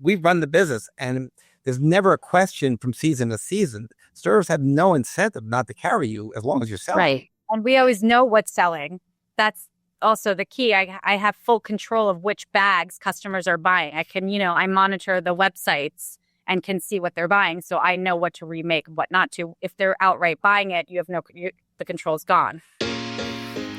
we run the business, and there's never a question from season to season. Stores have no incentive not to carry you as long as you're selling. Right. And we always know what's selling. That's also the key. I have full control of which bags customers are buying. I can, I monitor the websites and can see what they're buying. So I know what to remake and what not to. If they're outright buying it, the control's gone.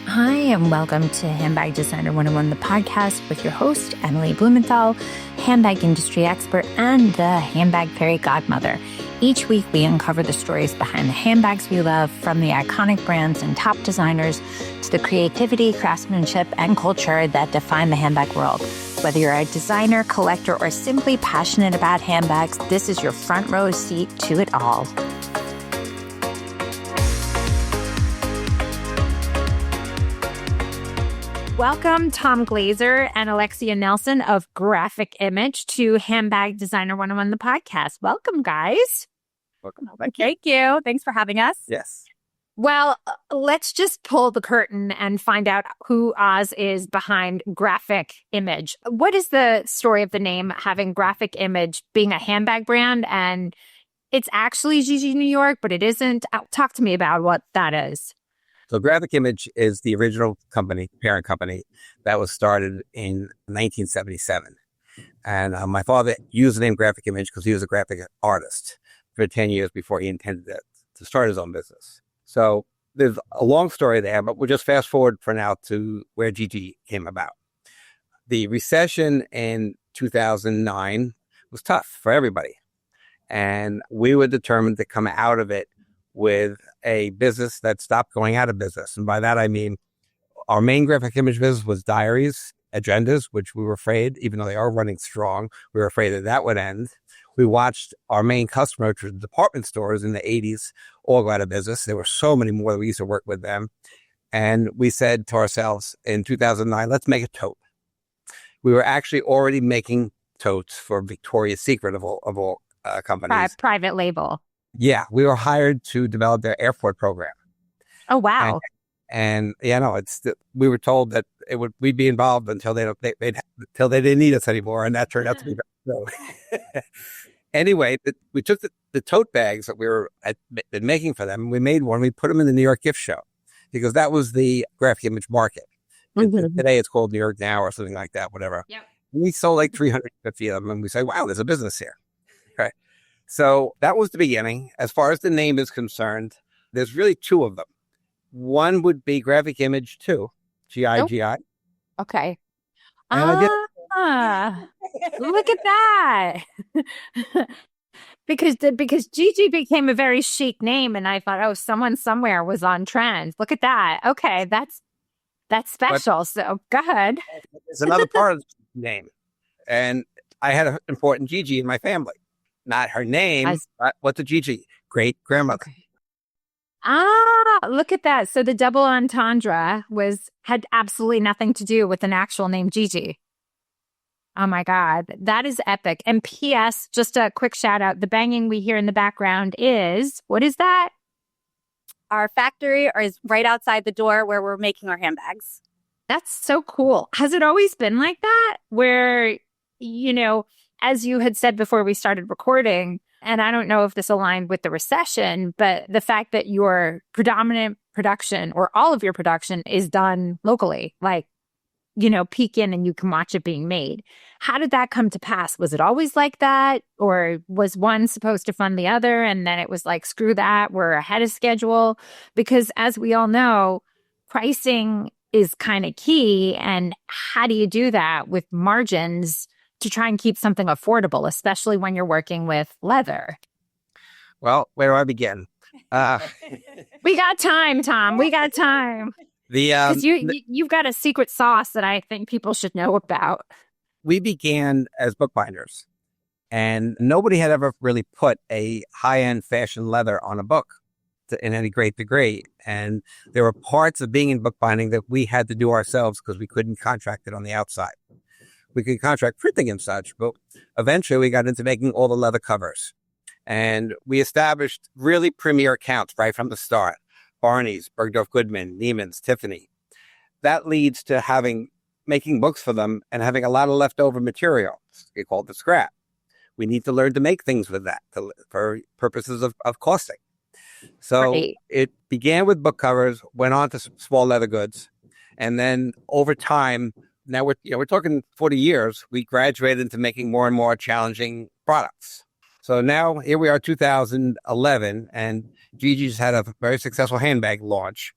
Hi, and welcome to Handbag Designer 101, the podcast with your host, Emily Blumenthal, handbag industry expert and the handbag fairy godmother. Each week, we uncover the stories behind the handbags we love, from the iconic brands and top designers to the creativity, craftsmanship, and culture that define the handbag world. Whether you're a designer, collector, or simply passionate about handbags, this is your front row seat to it all. Welcome, Tom Glazer and Alexia Nelson of Graphic Image to Handbag Designer 101, the podcast. Welcome, guys. Welcome. Thank you. Thanks for having us. Yes. Well, let's just pull the curtain and find out who Oz is behind Graphic Image. What is the story of the name having Graphic Image being a handbag brand, and it's actually Gigi New York, but it isn't? Talk to me about what that is. So Graphic Image is the original company, parent company, that was started in 1977. And my father used the name Graphic Image because he was a graphic artist for 10 years before he intended to start his own business. So there's a long story there, but we'll just fast forward for now to where Gigi came about. The recession in 2009 was tough for everybody. And we were determined to come out of it with a business that stopped going out of business. And by that, I mean, our main graphic image business was diaries, agendas, which we were afraid, even though they are running strong, we were afraid that would end. We watched our main customer, which was department stores in the 80s, all go out of business. There were so many more that we used to work with them. And we said to ourselves in 2009, let's make a tote. We were actually already making totes for Victoria's Secret of all companies. Private label. Yeah, we were hired to develop their airport program. Oh, wow. And we were told that we'd be involved until they didn't need us anymore, and that turned out to be so. Anyway, we took the tote bags that had been making for them, and we made one. We put them in the New York gift show because that was the graphic image market. Mm-hmm. Today it's called New York Now or something like that, whatever. Yep. We sold like 350 of them, and we said, wow, there's a business here. Okay. So that was the beginning. As far as the name is concerned, there's really two of them. One would be Graphic Image 2, G-I-G-I. Oh. Okay. Look at that. because Gigi became a very chic name, and I thought, someone somewhere was on trend. Look at that. Okay, that's special. So go ahead. There's another part of the name. And I had an important Gigi in my family. Not her name, but what's a Gigi? Great grandmother. Okay. Look at that. So the double entendre had absolutely nothing to do with an actual name, Gigi. Oh my God, that is epic. And P.S., just a quick shout out. The banging we hear in the background what is that? Our factory is right outside the door where we're making our handbags. That's so cool. Has it always been like that? Where, as you had said before we started recording, and I don't know if this aligned with the recession, but the fact that your predominant production or all of your production is done locally, like, peek in and you can watch it being made. How did that come to pass? Was it always like that? Or was one supposed to fund the other? And then it was like, screw that, we're ahead of schedule? Because as we all know, pricing is kind of key. And how do you do that with margins to try and keep something affordable, especially when you're working with leather? Well, where do I begin? We got time, Tom. We got time. Because you've got a secret sauce that I think people should know about. We began as bookbinders, and nobody had ever really put a high-end fashion leather on a book in any great degree. And there were parts of being in bookbinding that we had to do ourselves because we couldn't contract it on the outside. We could contract printing and such, but eventually we got into making all the leather covers. And we established really premier accounts right from the start. Barney's, Bergdorf Goodman, Neiman's, Tiffany. That leads to making books for them and having a lot of leftover material. We call it the scrap. we need to learn to make things with that for purposes of costing. So Right. it began with book covers, went on to small leather goods. And then over time, now we're talking 40 years, we graduated into making more and more challenging products. So now here we are, 2011, and Gigi's had a very successful handbag launch.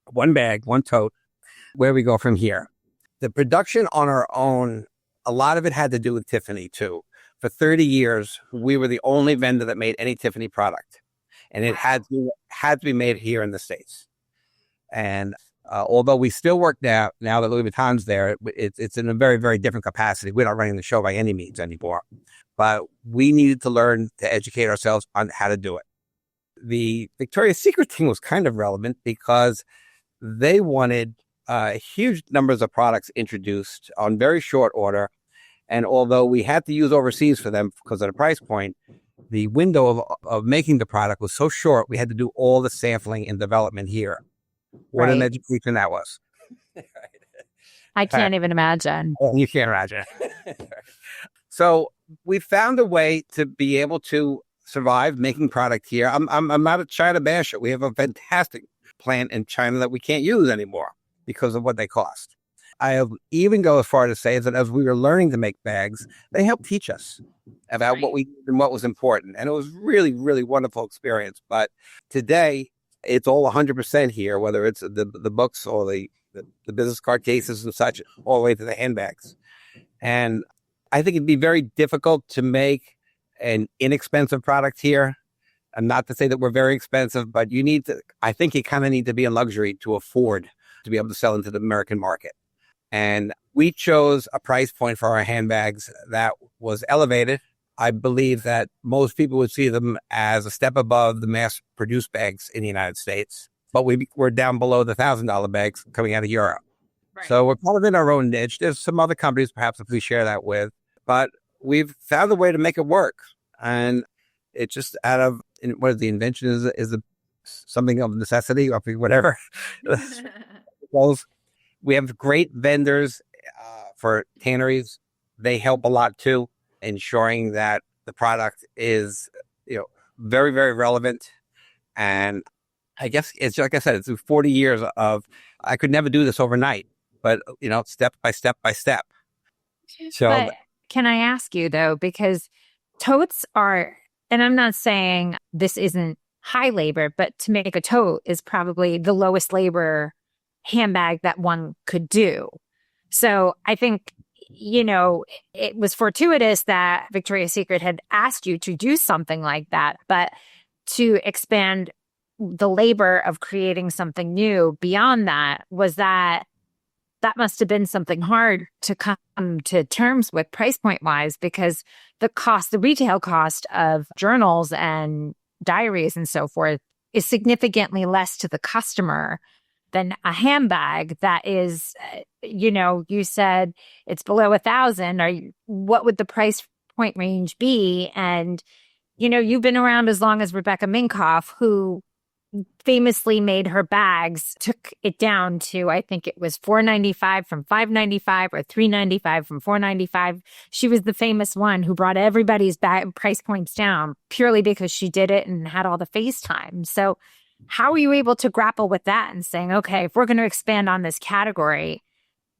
One bag, one tote. Where we go from here? The production on our own, a lot of it had to do with Tiffany too. For 30 years, we were the only vendor that made any Tiffany product, and it had to be made here in the States. And although we still work now that Louis Vuitton's there, it's in a very, very different capacity. We're not running the show by any means anymore, but we needed to learn to educate ourselves on how to do it. The Victoria's Secret thing was kind of relevant because they wanted huge numbers of products introduced on very short order. And although we had to use overseas for them because of the price point, the window of making the product was so short, we had to do all the sampling and development here. What an education that was. I can't even imagine. You can't imagine. So we found a way to be able to survive making product here. I'm not a China basher. We have a fantastic plant in China that we can't use anymore because of what they cost. I even go as far to say that as we were learning to make bags, they helped teach us about what we did and what was important. And it was really, really wonderful experience. But today, it's all 100% here, whether it's the books or the business card cases and such, all the way to the handbags. And I think it'd be very difficult to make an inexpensive product here. And not to say that we're very expensive, but I think you kind of need to be in luxury to afford to be able to sell into the American market. And we chose a price point for our handbags that was elevated. I believe that most people would see them as a step above the mass-produced bags in the United States, but we're down below the $1,000 bags coming out of Europe. Right. So we're kind of in our own niche. There's some other companies, perhaps, if we share that with, but we've found a way to make it work. And it's just out of what is the invention is something of necessity or whatever. We have great vendors for tanneries. They help a lot too, ensuring that the product is, very, very relevant. And I guess it's like I said, it's 40 years I could never do this overnight, but step by step by step. So, but can I ask you though, because totes are, and I'm not saying this isn't high labor, but to make a tote is probably the lowest labor handbag that one could do. So I think, it was fortuitous that Victoria's Secret had asked you to do something like that, but to expand the labor of creating something new beyond that must have been something hard to come to terms with price point wise, because the retail cost of journals and diaries and so forth is significantly less to the customer than a handbag that is, you said it's below $1,000, or what would the price point range be? And, you've been around as long as Rebecca Minkoff, who famously made her bags, took it down to, I think it was $4.95 from $5.95 or $3.95 from $4.95. She was the famous one who brought everybody's price points down purely because she did it and had all the FaceTime. So how are you able to grapple with that and saying, okay, if we're going to expand on this category,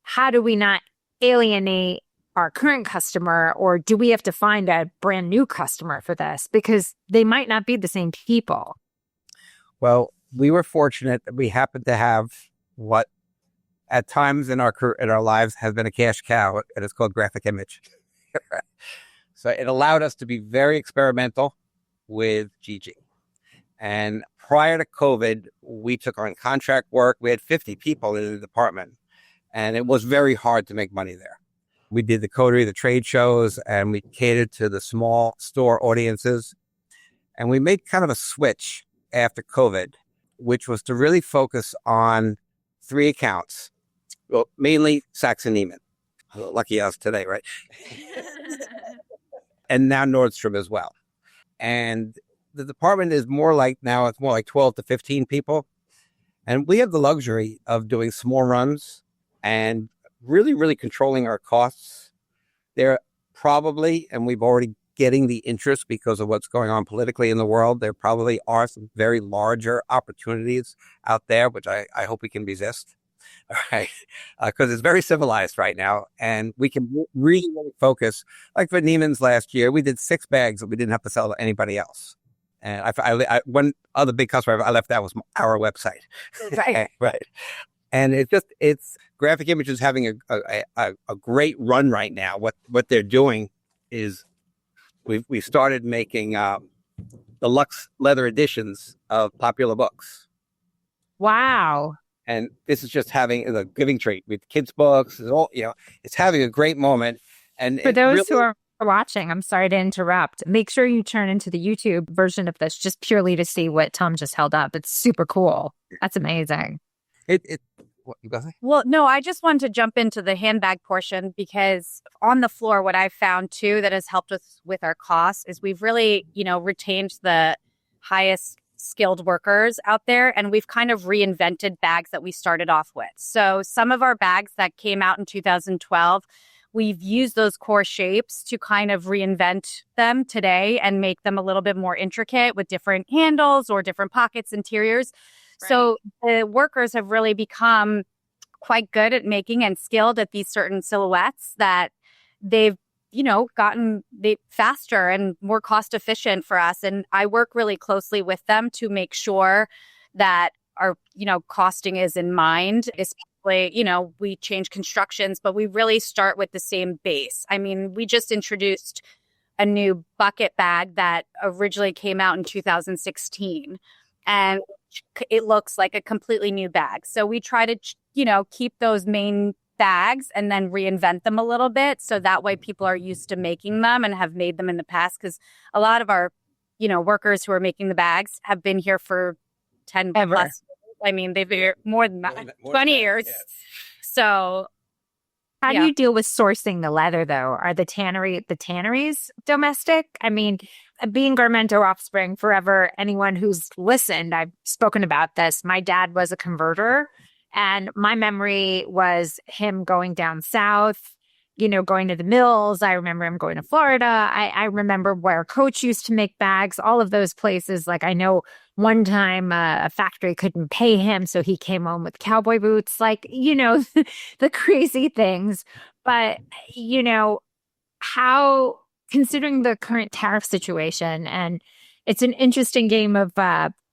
how do we not alienate our current customer, or do we have to find a brand new customer for this? Because they might not be the same people. Well, we were fortunate that we happened to have what at times in our lives has been a cash cow, and it's called graphic image. So it allowed us to be very experimental with Gigi. And prior to COVID, we took on contract work. We had 50 people in the department, and it was very hard to make money there. We did the coterie, the trade shows, and we catered to the small store audiences. And we made kind of a switch after COVID, which was to really focus on 3 accounts. Well, mainly Saks and Neiman. Lucky us today, right? And now Nordstrom as well. And the department is more like 12 to 15 people. And we have the luxury of doing small runs and really, really controlling our costs. They're probably, and we've already getting the interest because of what's going on politically in the world. There probably are some very larger opportunities out there, which I hope we can resist. All right. Because it's very civilized right now, and we can really focus. Like for 𝐇𝐚𝐬𝐧 last year, we did 6 bags that we didn't have to sell to anybody else. And one other big customer I left out was our website. Right. Right. And it's Graphic Image is having a great run right now. What they're doing is we started making deluxe leather editions of popular books. Wow. And this is just having a giving treat with kids' books. It's all, it's having a great moment. And For those who are watching, I'm sorry to interrupt. Make sure you turn into the YouTube version of this just purely to see what Tom just held up. It's super cool. That's amazing. What you got to say? Well, no, I just wanted to jump into the handbag portion because on the floor, what I've found too that has helped us with our costs is we've really, retained the highest skilled workers out there, and we've kind of reinvented bags that we started off with. So some of our bags that came out in 2012, we've used those core shapes to kind of reinvent them today and make them a little bit more intricate with different handles or different pockets, interiors. Right. So the workers have really become quite good at making and skilled at these certain silhouettes that they've gotten faster and more cost efficient for us. And I work really closely with them to make sure that our, costing is in mind. Especially, we change constructions, but we really start with the same base. I mean, we just introduced a new bucket bag that originally came out in 2016, and it looks like a completely new bag. So we try to, keep those main bags and then reinvent them a little bit. So that way people are used to making them and have made them in the past. Because a lot of our, workers who are making the bags have been here for 10 plus. I mean, they've been here more than that, 20 years. Yeah. So how do you deal with sourcing the leather, though? Are the tanneries domestic? I mean, being Garmento offspring forever, anyone who's listened, I've spoken about this. My dad was a converter, and my memory was him going down south, going to the mills. I remember him going to Florida. I remember where Coach used to make bags, all of those places. Like I know one time a factory couldn't pay him, so he came home with cowboy boots, the crazy things. But, how, considering the current tariff situation, and it's an interesting game of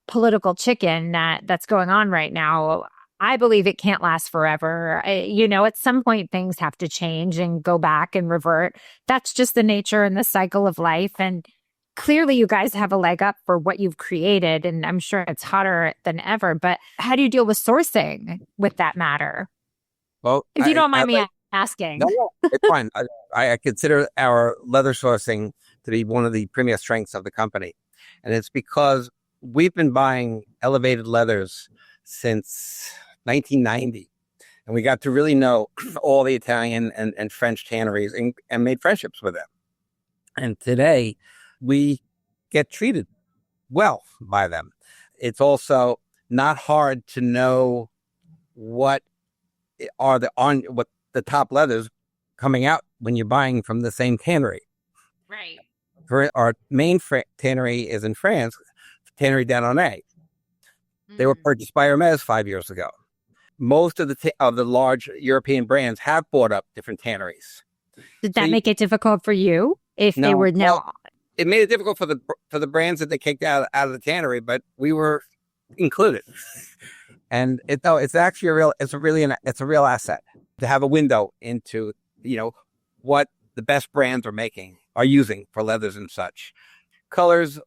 political chicken that's going on right now. I believe it can't last forever. At some point things have to change and go back and revert. That's just the nature and the cycle of life. And clearly you guys have a leg up for what you've created, and I'm sure it's hotter than ever. But how do you deal with sourcing with that matter? Well, if you don't mind me asking. No, it's fine. I consider our leather sourcing to be one of the premier strengths of the company. And it's because we've been buying elevated leathers since 1990. And we got to really know all the Italian and French tanneries and made friendships with them. And today we get treated well by them. It's also not hard to know what the top leathers coming out when you're buying from the same tannery. Right. Our main tannery is in France, Tannery d'Annonay. They were purchased by 𝐉𝐸𝐺 5 years ago. Most of the large European brands have bought up different tanneries. Did that make it difficult for you if they were now? Well, it made it difficult for the brands that they kicked out of the tannery, but we were included. And it's actually it's a real asset to have a window into what the best brands are using for leathers and such. Colors,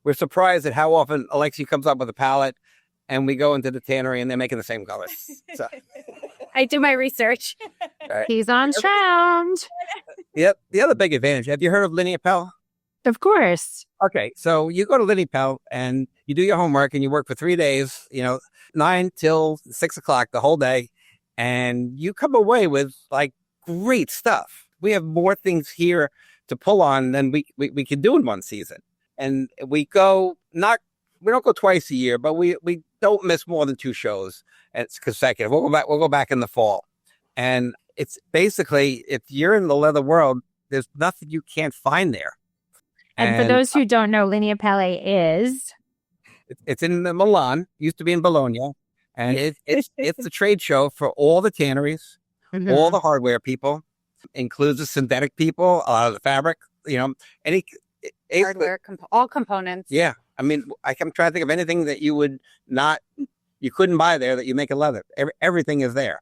we're surprised at how often Alexi comes up with a palette and we go into the tannery and they're making the same colors. So. I do my research. Right. He's on trend. Yep. The other big advantage, have you heard of Linea Pell? Of course. Okay. So you go to Linea Pell and you do your homework and you work for 3 days, 9 till 6 o'clock the whole day. And you come away with great stuff. We have more things here to pull on than we can do in one season. And we don't go twice a year, but we don't miss more than 2 shows. It's consecutive. We'll go back in the fall. And it's basically, if you're in the leather world, there's nothing you can't find there. And for those who don't know, Linea Pelle is... It's in Milan, used to be in Bologna. And it's a trade show for all the tanneries, all the hardware people, includes the synthetic people, the fabric, any Hardware, all components. Yeah. I mean, I'm trying to think of anything that you couldn't buy there that you make in leather. Everything is there.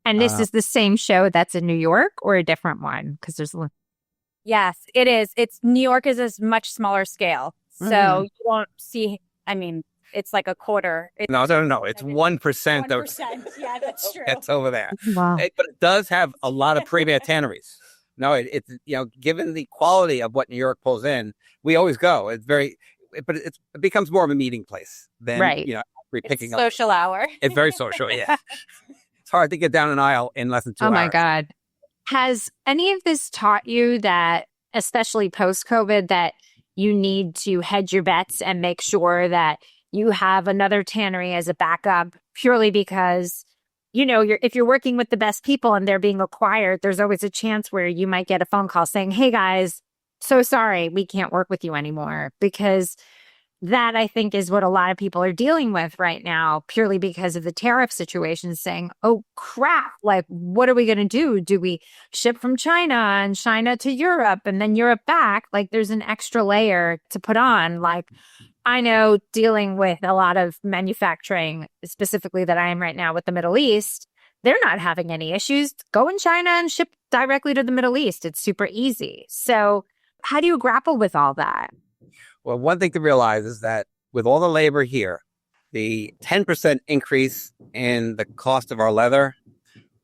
And this is the same show that's in New York or a different one? Because there's... Yes, it is. New York is a much smaller scale. So you won't see, it's like a quarter. No. It's 1%. 1%. Yeah, that's true. That's over there. Wow. But it does have a lot of premier tanneries. No, it's given the quality of what New York pulls in, we always go. It becomes more of a meeting place than picking up. Social hour. It's very social. Yeah, it's hard to get down an aisle in less than 2 hours. Oh my God! Has any of this taught you that, especially post-COVID, that you need to hedge your bets and make sure that you have another tannery as a backup, purely because, if you're working with the best people and they're being acquired, there's always a chance where you might get a phone call saying, hey guys, so sorry, we can't work with you anymore. Because that, I think, is what a lot of people are dealing with right now, purely because of the tariff situation, saying, oh crap, like, what are we going to do? Do we ship from China and China to Europe and then Europe back? Like, there's an extra layer to put on. Like, I know dealing with a lot of manufacturing, specifically that I am right now with the Middle East, they're not having any issues. Go in China and ship directly to the Middle East. It's super easy. So how do you grapple with all that? Well, one thing to realize is that with all the labor here, the 10% increase in the cost of our leather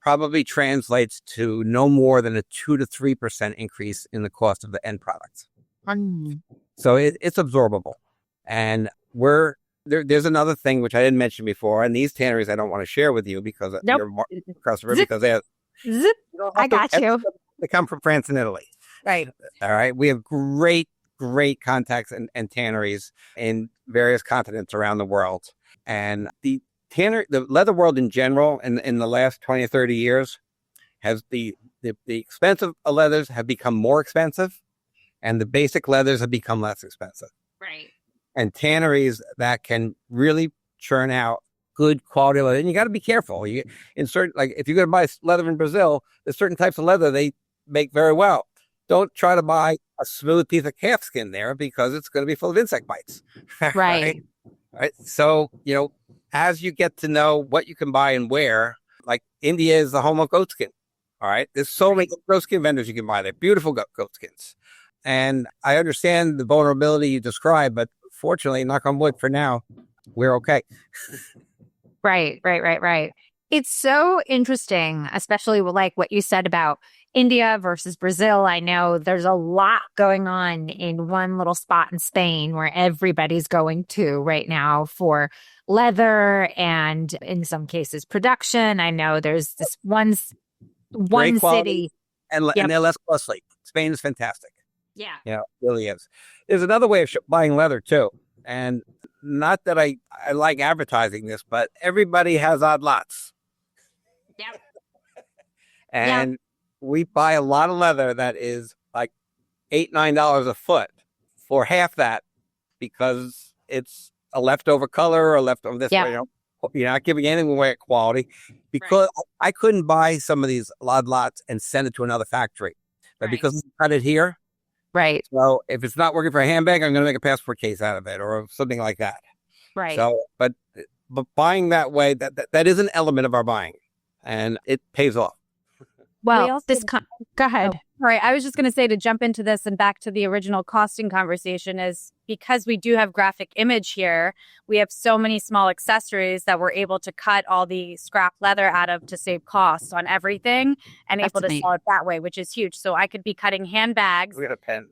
probably translates to no more than a 2 to 3% increase in the cost of the end product. So it's absorbable. And there's another thing which I didn't mention before, and these tanneries I don't want to share with you because you're a customer, because they have... Zip. I got you. They come from France and Italy. Right. All right. We have great contacts and tanneries in various continents around the world. And the leather world in general, in the last 20 or 30 years, has the expensive leathers have become more expensive, and the basic leathers have become less expensive. Right. And tanneries that can really churn out good quality leather. And you got to be careful. If you're going to buy leather in Brazil, there's certain types of leather they make very well. Don't try to buy a smooth piece of calf skin there because it's going to be full of insect bites. Right. Right. So, as you get to know what you can buy and where, like India is the home of goat skin. All right. There's so many goat skin vendors you can buy there. Beautiful goat skins. And I understand the vulnerability you described, but fortunately, knock on wood, for now, we're okay. Right. It's so interesting, especially with like what you said about India versus Brazil. I know there's a lot going on in one little spot in Spain where everybody's going to right now for leather and in some cases production. I know there's this one city. And they're less costly. Spain is fantastic. Yeah. Yeah, it really is. There's another way of buying leather too. And not that I like advertising this, but everybody has odd lots. Yep. And we buy a lot of leather that is like $8-9 a foot for half that because it's a leftover color or leftover this. You're not giving anything away at quality because I couldn't buy some of these odd lots and send it to another factory. But because we cut it here. Right. So if it's not working for a handbag, I'm going to make a passport case out of it or something like that. Right. So, but buying that way, that is an element of our buying, and it pays off. Well, go ahead. All right. I was just going to say, to jump into this and back to the original costing conversation, is because we do have graphic image here, we have so many small accessories that we're able to cut all the scrap leather out of to save costs on everything and able to sell it that way, which is huge. So I could be cutting handbags. We got a pen.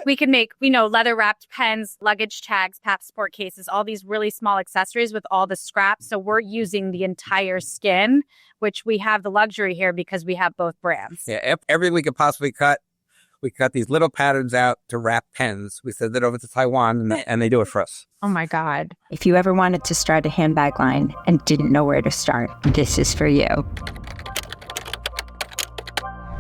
We can make, leather wrapped pens, luggage tags, passport cases, all these really small accessories with all the scraps. So we're using the entire skin, which we have the luxury here because we have both brands. Yeah, everything we could possibly cut. We cut these little patterns out to wrap pens. We send it over to Taiwan and they do it for us. Oh my God. If you ever wanted to start a handbag line and didn't know where to start, this is for you.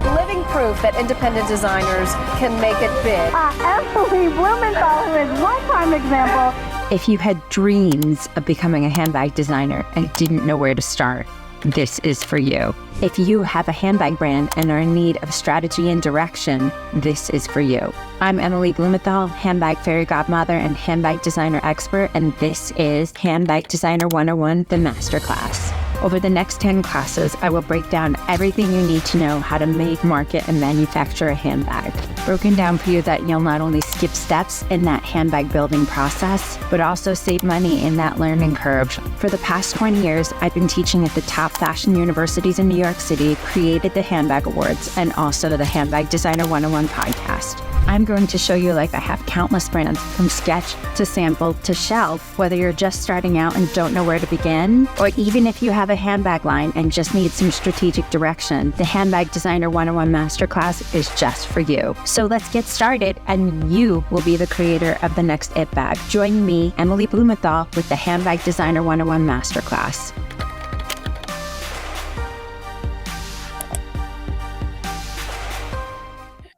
Living proof that independent designers can make it big. Emily Blumenthal is one prime example. If you had dreams of becoming a handbag designer and didn't know where to start, this is for you. If you have a handbag brand and are in need of strategy and direction, this is for you. I'm Emily Blumenthal, handbag fairy godmother and handbag designer expert, and this is Handbag Designer 101, the masterclass. Over the next 10 classes, I will break down everything you need to know how to make, market, and manufacture a handbag. Broken down for you that you'll not only skip steps in that handbag building process, but also save money in that learning curve. For the past 20 years, I've been teaching at the top fashion universities in New York City, created the Handbag Awards, and also the Handbag Designer 101 podcast. I'm going to show you like I have countless brands from sketch to sample to shelf, whether you're just starting out and don't know where to begin, or even if you have a handbag line and just need some strategic direction, the Handbag Designer 101 Masterclass is just for you. So let's get started, and you will be the creator of the next it bag. Join me, Emily Blumenthal, with the Handbag Designer 101 Masterclass.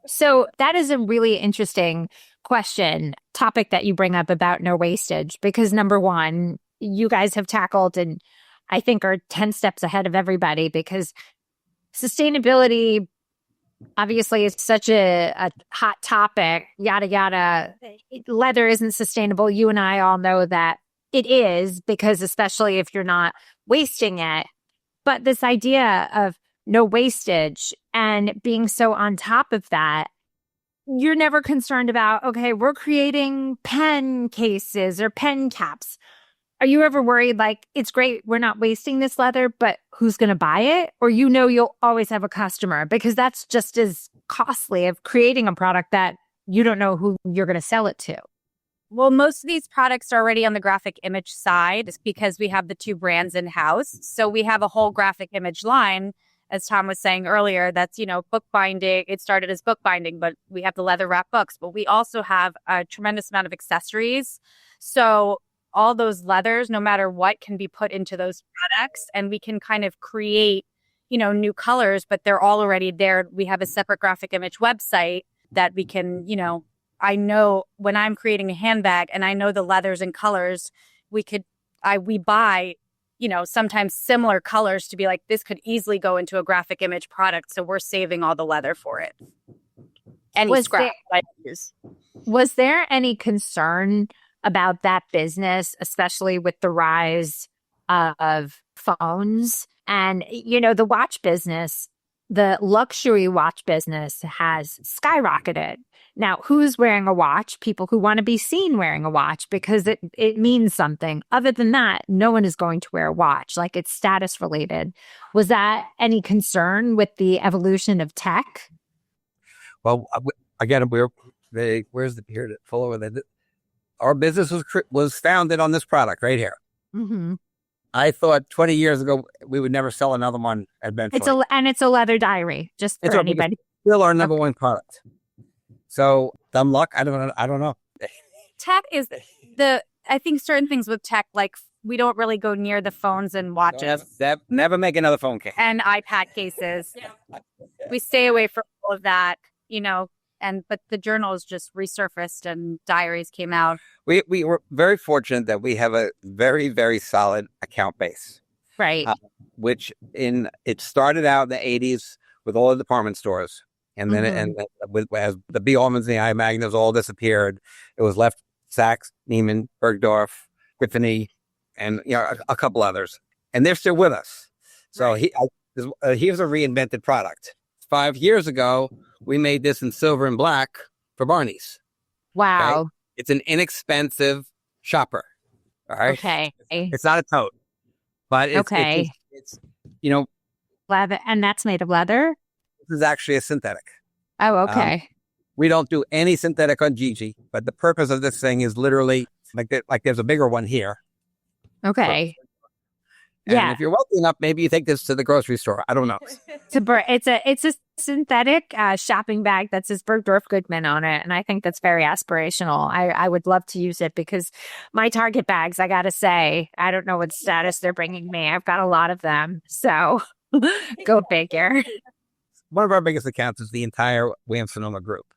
So that is a really interesting topic that you bring up about no wastage, because number one, you guys have tackled and I think are 10 steps ahead of everybody, because sustainability obviously is such a hot topic, yada, yada. Leather isn't sustainable. You and I all know that it is, because especially if you're not wasting it. But this idea of no wastage and being so on top of that, you're never concerned about, okay, we're creating pen cases or pen caps. Are you ever worried, like, it's great, we're not wasting this leather, but who's going to buy it? Or you'll always have a customer, because that's just as costly of creating a product that you don't know who you're going to sell it to. Well, most of these products are already on the graphic image side because we have the two brands in-house. So we have a whole graphic image line, as Tom was saying earlier, that's, bookbinding. It started as bookbinding, but we have the leather wrap books. But we also have a tremendous amount of accessories. So all those leathers, no matter what, can be put into those products, and we can kind of create, new colors, but they're all already there. We have a separate graphic image website that we can, I know when I'm creating a handbag and I know the leathers and colors, we buy, sometimes similar colors to be like, this could easily go into a graphic image product. So we're saving all the leather for it. Was there any concern about that business, especially with the rise of phones and, the watch business? The luxury watch business has skyrocketed. Now, who's wearing a watch? People who want to be seen wearing a watch because it means something. Other than that, no one is going to wear a watch. Like, it's status related. Was that any concern with the evolution of tech? Well, again, where's the period full of it? Our business was founded on this product right here. Mm-hmm. I thought 20 years ago we would never sell another one eventually. It's a leather diary, just for anybody. It's still our number one product. So dumb luck. I don't know. Tech is I think certain things with tech, like we don't really go near the phones and watches. Never make another phone case. And iPad cases. We stay away from all of that, but the journals just resurfaced and diaries came out. We were very fortunate that we have a very, very solid account base. Right. Which it started out in the 80s with all the department stores. And then as the 𝐉𝐨𝐲𝐻𝐼𝐻, the 𝐼 all disappeared, it was left Saks, Neiman, Bergdorf, Griffany, and a couple others. And they're still with us. So here's a reinvented product. 5 years ago, we made this in silver and black for Barney's. Wow. Okay? It's an inexpensive shopper. All right. Okay. It's not a tote, but it's leather, and that's made of leather. This is actually a synthetic. Oh, okay. We don't do any synthetic on Gigi, but the purpose of this thing is literally like there's a bigger one here. Okay. And if you're wealthy enough, maybe you take this to the grocery store. I don't know. It's a synthetic shopping bag that says Bergdorf Goodman on it, and I think that's very aspirational. I would love to use it because my Target bags, I gotta say, I don't know what status they're bringing me. I've got a lot of them, so go figure. one of our biggest accounts is the entire 𝐉𝐨 group.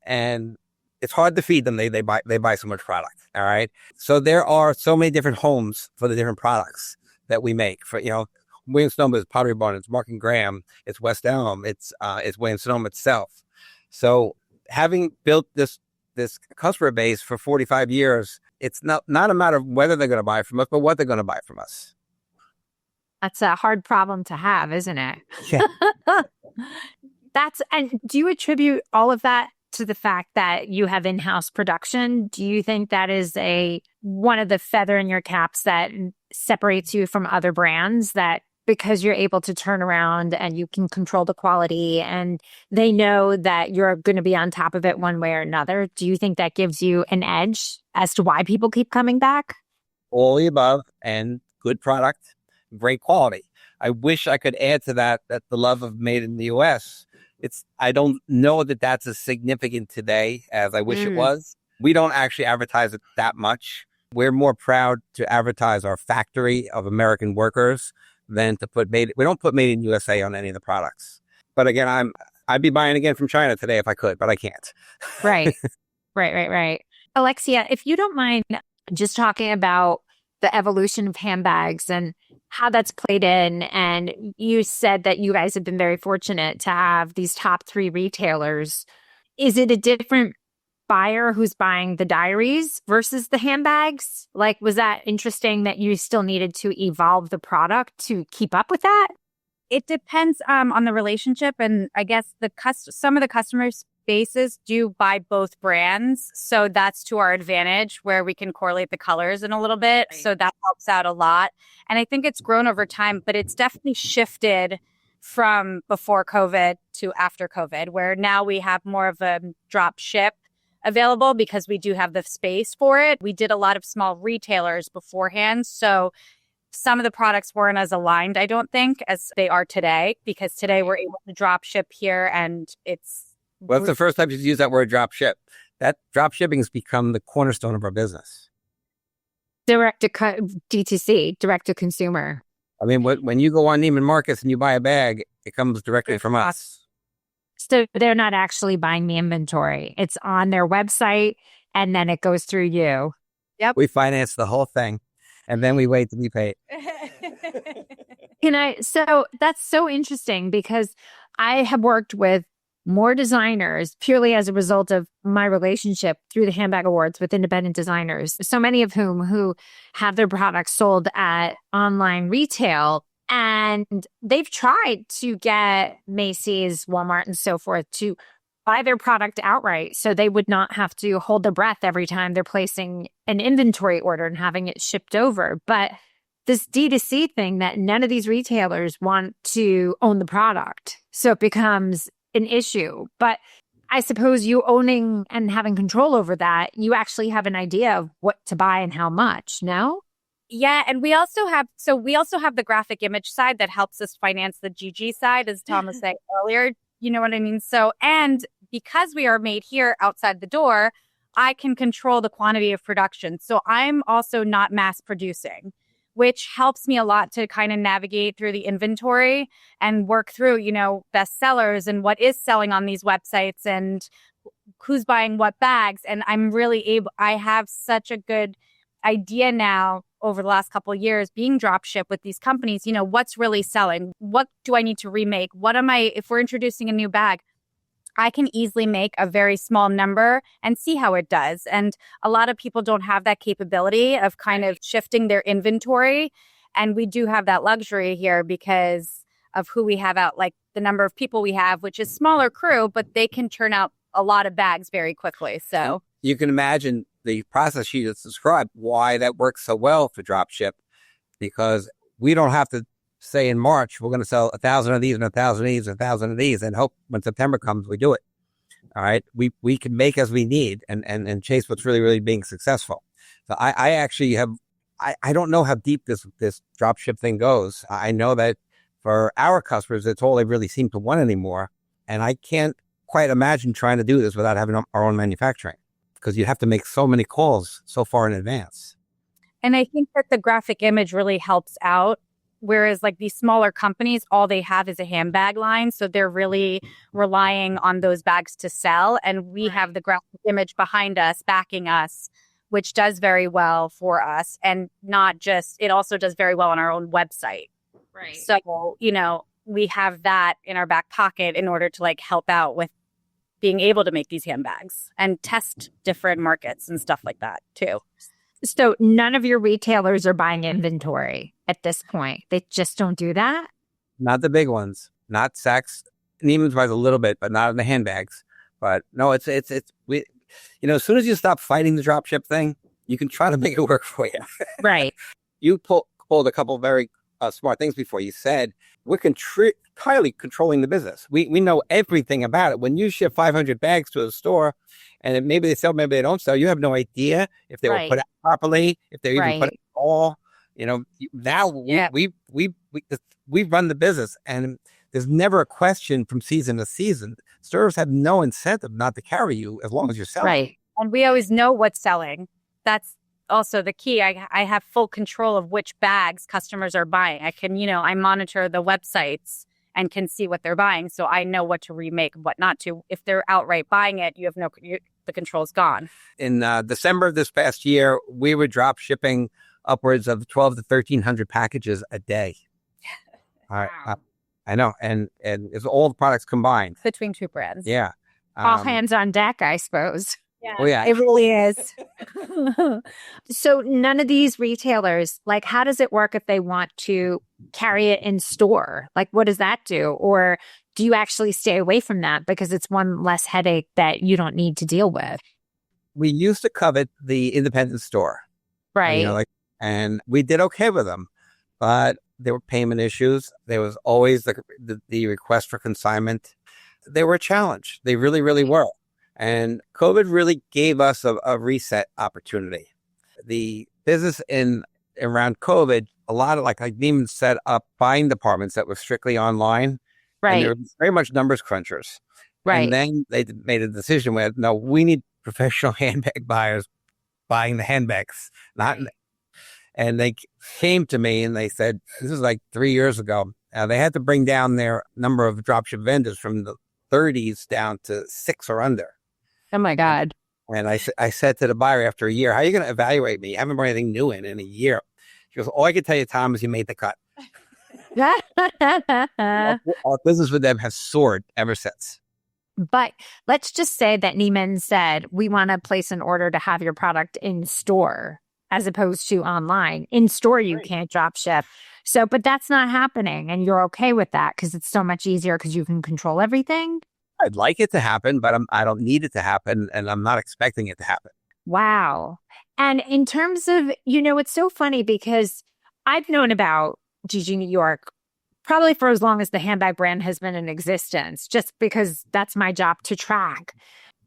And it's hard to feed them. They buy so much product. All right. So there are so many different homes for the different products that we make. For, 𝐉𝐶 is Pottery Barn, it's Mark and Graham, it's West Elm, it's 𝐉𝐶 itself. So having built this customer base for 45 years, it's not a matter of whether they're going to buy from us, but what they're going to buy from us. That's a hard problem to have, isn't it? Yeah. And do you attribute all of that to the fact that you have in-house production? Do you think that is one of the feather in your caps that separates you from other brands, that because you're able to turn around and you can control the quality and they know that you're going to be on top of it one way or another? Do you think that gives you an edge as to why people keep coming back? All the above, and good product, great quality. I wish I could add to that the love of made in the U.S. I don't know that that's as significant today as I wish it was. We don't actually advertise it that much. We're more proud to advertise our factory of American workers than to put we don't put made in USA on any of the products. But again, I'd be buying again from China today if I could, but I can't. Right. Right. Alexia, if you don't mind just talking about the evolution of handbags and how that's played in. And you said that you guys have been very fortunate to have these top 3 retailers. Is it a different buyer who's buying the diaries versus the handbags? Like, was that interesting that you still needed to evolve the product to keep up with that? It depends on the relationship. And I guess some of the customer spaces do buy both brands. So that's to our advantage, where we can correlate the colors in a little bit. Right. So that helps out a lot. And I think it's grown over time, but it's definitely shifted from before COVID to after COVID, where now we have more of a drop ship available because we do have the space for it. We did a lot of small retailers beforehand. So some of the products weren't as aligned, I don't think, as they are today, because today we're able to drop ship here and it's... Well, it's the first time you've used that word, drop ship. That drop shipping has become the cornerstone of our business. DTC, direct to consumer. I mean, when you go on Neiman Marcus and you buy a bag, it comes directly from us. So they're not actually buying the inventory. It's on their website and then it goes through you. Yep. We finance the whole thing and then we wait to be paid. So that's so interesting because I have worked with more designers purely as a result of my relationship through the Handbag Awards with independent designers, so many of who have their products sold at online retail. And they've tried to get Macy's, Walmart, and so forth to buy their product outright so they would not have to hold their breath every time they're placing an inventory order and having it shipped over. But this D2C thing that none of these retailers want to own the product. So it becomes an issue. But I suppose you owning and having control over that, you actually have an idea of what to buy and how much, no? Yeah, and we also have the graphic image side that helps us finance the Gigi side, as Tom was saying earlier. You know what I mean? So, and because we are made here outside the door, I can control the quantity of production. So I'm also not mass producing, which helps me a lot to kind of navigate through the inventory and work through, best sellers and what is selling on these websites and who's buying what bags. And I have such a good idea now over the last couple of years being drop ship with these companies, what's really selling? What do I need to remake? If we're introducing a new bag, I can easily make a very small number and see how it does. And a lot of people don't have that capability of kind of shifting their inventory. And we do have that luxury here because of who we have out, like the number of people we have, which is smaller crew, but they can turn out a lot of bags very quickly. So you can imagine the process she just described, why that works so well for drop ship, because we don't have to say in March, we're going to sell 1,000 of these and 1,000 of these and 1,000 of these and hope when September comes, we do it. All right. We can make as we need and chase what's really, really being successful. So I actually I don't know how deep this drop ship thing goes. I know that for our customers, it's all they really seem to want anymore. And I can't quite imagine trying to do this without having our own manufacturing, because you have to make so many calls so far in advance. And I think that the graphic image really helps out Whereas like these smaller companies, all they have is a handbag line. So they're really relying on those bags to sell. And we have the graphic image behind us, backing us, which does very well for us. And not just, it also does very well on our own website. Right. So, we have that in our back pocket in order to like help out with being able to make these handbags and test different markets and stuff like that too. So none of your retailers are buying inventory at this point. They just don't do that? Not the big ones, not Saks. Neiman's buys a little bit, but not in the handbags. But no, it's we, as soon as you stop fighting the drop ship thing, you can try to make it work for you. Right. You pulled a couple of very smart things before. You said we're entirely controlling the business. We know everything about it. When you ship 500 bags to a store, and maybe they sell, maybe they don't sell, you have no idea if they were put out properly, if they're even put out at all. Now we run the business, and there's never a question from season to season. Stores have no incentive not to carry you as long as you're selling. Right. And we always know what's selling. That's also the key. I have full control of which bags customers are buying. I can, I monitor the websites and can see what they're buying. So I know what to remake, what not to. If they're outright buying it, the control's gone. In December of this past year, we were drop shipping upwards of 1,200 to 1,300 packages a day. Wow. I know. And it's all the products combined. Between two brands. Yeah. All hands on deck, I suppose. Yeah. Oh, yeah. It really is. So none of these retailers, like, how does it work if they want to carry it in store? Like, what does that do? Or do you actually stay away from that because it's one less headache that you don't need to deal with? We used to covet the independent store. Right. And we did okay with them, but there were payment issues. There was always the request for consignment. They were a challenge. They really, really were. And COVID really gave us a reset opportunity. The business around COVID, a lot of, like I even set up buying departments that were strictly online. Right. And they were very much numbers crunchers. Right. And then they made a decision where, no, we need professional handbag buyers buying the handbags. And they came to me and they said, this is like 3 years ago. They had to bring down their number of dropship vendors from the 30s down to 6 or under. Oh, my God. And I said to the buyer after a year, how are you going to evaluate me? You haven't brought anything new in a year. She goes, all I can tell you, Tom, is you made the cut. Our business with them has soared ever since. But let's just say that Neiman said, we want to place an order to have your product in store as opposed to online. In store, you can't drop ship. So, but that's not happening. And you're okay with that because it's so much easier because you can control everything. I'd like it to happen, but I don't need it to happen. And I'm not expecting it to happen. Wow. And in terms of, it's so funny because I've known about Gigi New York probably for as long as the handbag brand has been in existence, just because that's my job to track.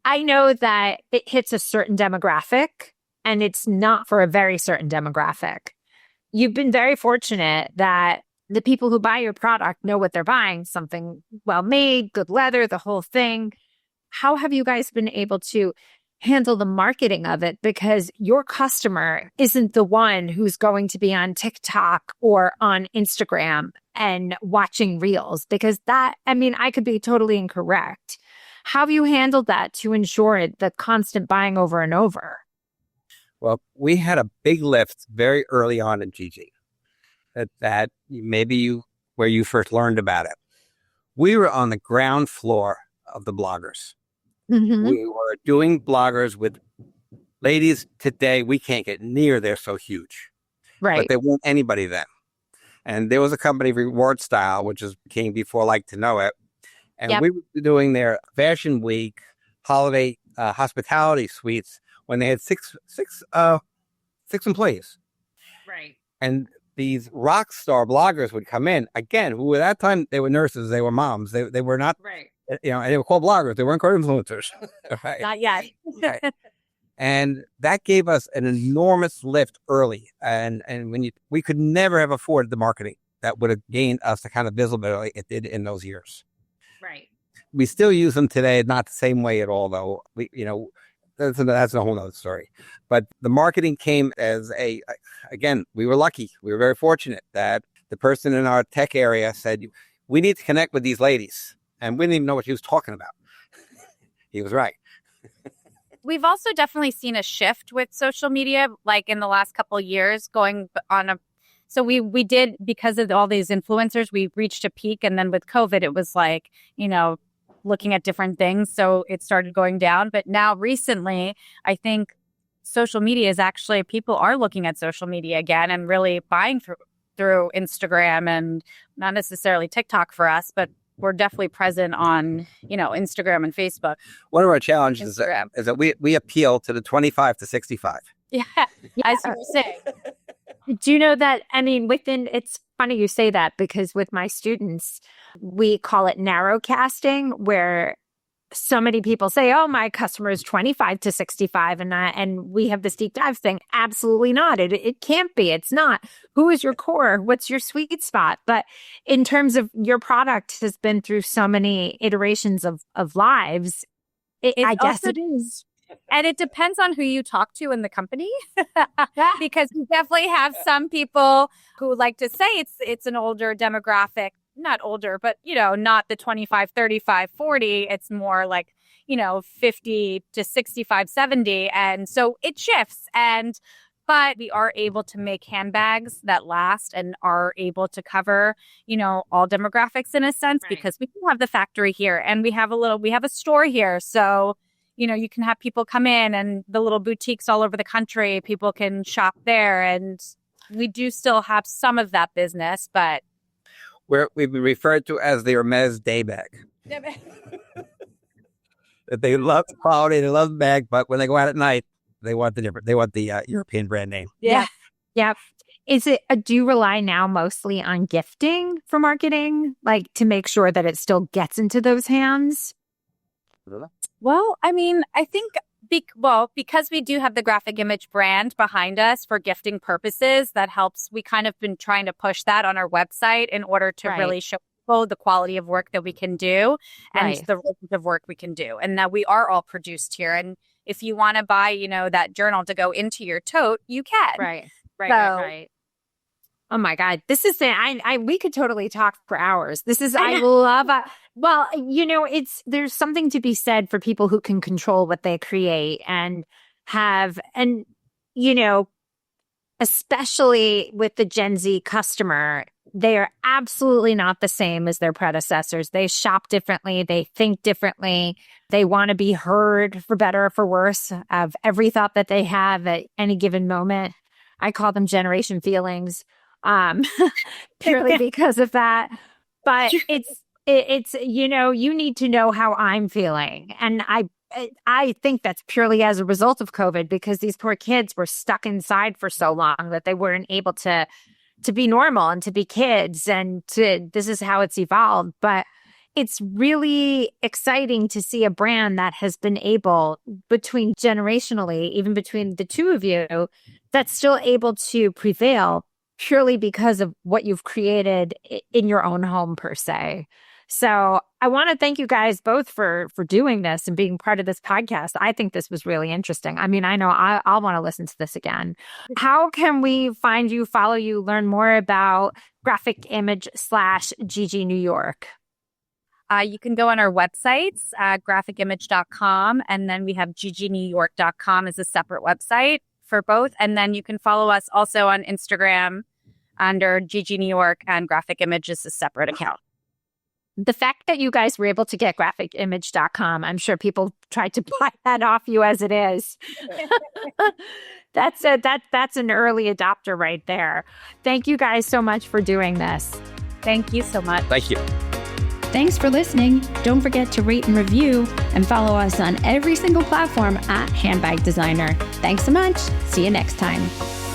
I know that it hits a certain demographic and it's not for a very certain demographic. You've been very fortunate that the people who buy your product know what they're buying, something well-made, good leather, the whole thing. How have you guys been able to handle the marketing of it? Because your customer isn't the one who's going to be on TikTok or on Instagram and watching reels, because I could be totally incorrect. How have you handled that to ensure the constant buying over and over? Well, we had a big lift very early on in Gigi. That maybe where you first learned about it. We were on the ground floor of the bloggers. Mm-hmm. We were doing bloggers with ladies today. We can't get near. They're so huge. Right. But they weren't anybody then. And there was a company, Reward Style, which came before Like to Know It. And we were doing their Fashion Week holiday hospitality suites when they had six employees. Right. And these rock star bloggers would come in again, who at that time they were nurses, they were moms, they were not, right. And they were called bloggers. They weren't called influencers. Right? Not yet. Right. And that gave us an enormous lift early. And we could never have afforded the marketing that would have gained us the kind of visibility it did in those years. Right. We still use them today, not the same way at all, though. That's a whole nother story. But the marketing came as again, we were lucky. We were very fortunate that the person in our tech area said, we need to connect with these ladies. And we didn't even know what he was talking about. He was right. We've also definitely seen a shift with social media, like in the last couple of years, going on a. So we did, because of all these influencers, we reached a peak. And then with COVID, it was like, looking at different things. So it started going down. But now recently, I think social media is actually, people are looking at social media again and really buying through Instagram, and not necessarily TikTok for us, but we're definitely present on, Instagram and Facebook. One of our challenges is that we appeal to the 25 to 65. Yeah, as you were saying. Do you know that, it's funny you say that, because with my students, we call it narrow casting, where so many people say, oh, my customer is 25 to 65. And we have this deep dive thing. Absolutely not. It can't be. It's not. Who is your core? What's your sweet spot? But in terms of your product has been through so many iterations of lives, I guess it is. And it depends on who you talk to in the company, because we definitely have some people who like to say it's an older demographic. Not older, but, not the 25, 35, 40. It's more like, 50 to 65, 70. And so it shifts. But we are able to make handbags that last and are able to cover, all demographics in a sense, right, because we do have the factory here and we have a store here. So, you can have people come in, and the little boutiques all over the country, people can shop there. And we do still have some of that business, but we've been referred to as the 𝐉𝐨𝐬𝐧 day bag. They love the quality, they love the bag, but when they go out at night, they want the European brand name. Yeah. Yeah. Do you rely now mostly on gifting for marketing, like to make sure that it still gets into those hands? Well, I think because we do have the graphic image brand behind us for gifting purposes, that helps. We kind of been trying to push that on our website in order to really show people the quality of work that we can do and the range of work we can do, and that we are all produced here. And if you want to buy, that journal to go into your tote, you can. Right. Oh my God. This is we could totally talk for hours. I love, there's something to be said for people who can control what they create and especially with the Gen Z customer, they are absolutely not the same as their predecessors. They shop differently. They think differently. They want to be heard, for better or for worse, of every thought that they have at any given moment. I call them generation feelings. Purely because of that. But it's you need to know how I'm feeling. And I think that's purely as a result of COVID, because these poor kids were stuck inside for so long that they weren't able to be normal and to be kids. And this is how it's evolved. But it's really exciting to see a brand that has been able, generationally, even between the two of you, that's still able to prevail purely because of what you've created in your own home, per se. So I want to thank you guys both for doing this and being part of this podcast. I think this was really interesting. I know I'll want to listen to this again. How can we find you, follow you, learn more about Graphic Image / Gigi New York? You can go on our websites, graphicimage.com, and then we have giginewyork.com as a separate website for both. And then you can follow us also on Instagram under Gigi New York, and Graphic Image is a separate account. The fact that you guys were able to get graphicimage.com, I'm sure people tried to buy that off you as it is. That's an early adopter right there. Thank you guys so much for doing this. Thank you so much. Thank you. Thanks for listening. Don't forget to rate and review and follow us on every single platform at Handbag Designer. Thanks so much. See you next time.